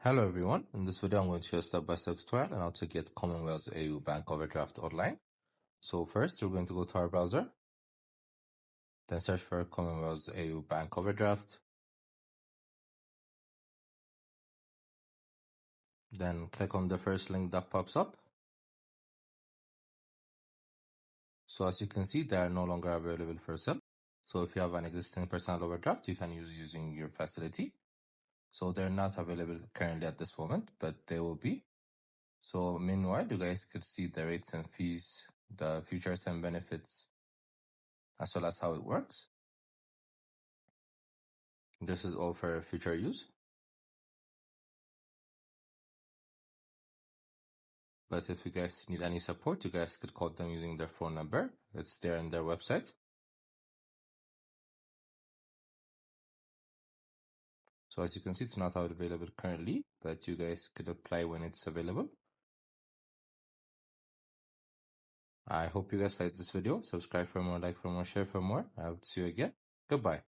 Hello everyone, in this video I'm going to show a step-by-step tutorial on how to get Commonwealth Bank Overdraft online. So first we're going to go to our browser, then search for Commonwealth Bank Overdraft, then click on the first link that pops up. So as you can see, they are no longer available for sale. So if you have an existing personal overdraft, you can use using your facility. So they're not available currently at this moment, but they will be. So meanwhile, you guys could see the rates and fees, the features and benefits, as well as how it works. This is all for future use. But if you guys need any support, you guys could call them using their phone number. It's there in their website. So as you can see, it's not available currently, but you guys could apply when it's available. I hope you guys liked this video. Subscribe for more, like for more, share for more. I hope to see you again. Goodbye.